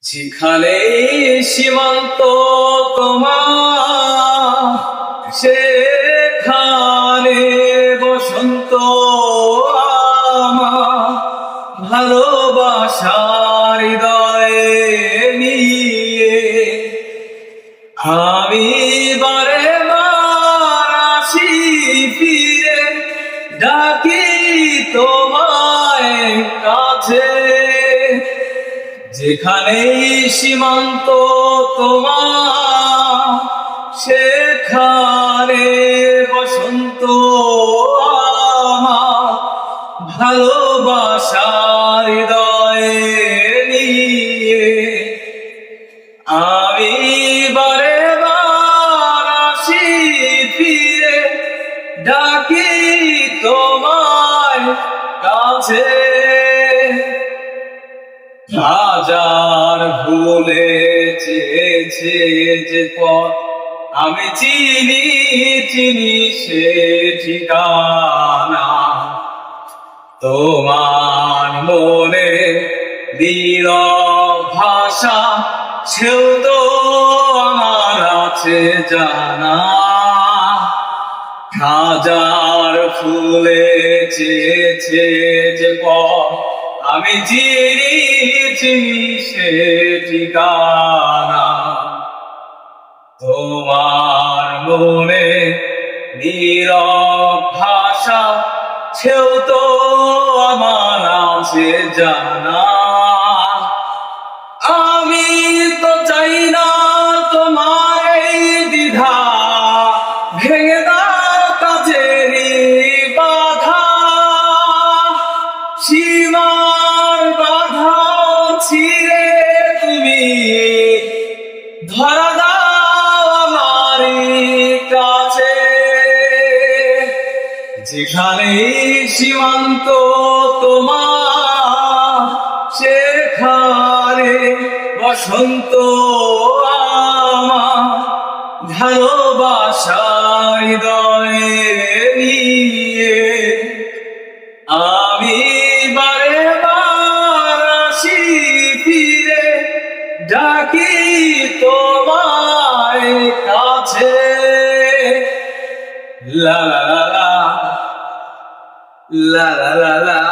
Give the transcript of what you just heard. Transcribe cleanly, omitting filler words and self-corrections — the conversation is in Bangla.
যেখানে সীমান্ত তোমার, সেখানে বসন্ত আমার। ভালোবাসার হৃদয়ে নিয়ে আমি বারে বার আসি ফিরে, ডাকি তোমায় কাছে। যেখানেই সীমান্ত তোমার, সেখানে বসন্ত আমার। ভালোবাসার হৃদয়ে নিয়ে আমি বারে বার আসি ফিরে, ডাকি তোমায় কাছে। হাজার ভুলে চেয়েছে যে পথ, আমি চিনি চিনি সে ঠিকানা। তোমার মনে নীরব ভাষা, সেও তো আমার আছে জানা। হাজার ফুলে চেয়েছে যে পথ, আমি চিনি চিনি সে ঠিকানা। তোমার মনে নীরব ভাষা, সেও তো আমার আছে জানা। আমি তো চাই না তোমার এই দ্বিধা, ভেঙে দাও কাছেরই বাধা। সীমার বাধা ছিঁড়ে তুমি ধরা দাও আমারই কাছে। যেখানে সীমান্ত তোমার, সেখানে বসন্ত আমার। ভালোবাসার হৃদয়ে নিয়ে আমি বারে বার আসি ফিরে, ডাকি তোমায় কাছে। লা লা লা লা লা লা লা লা।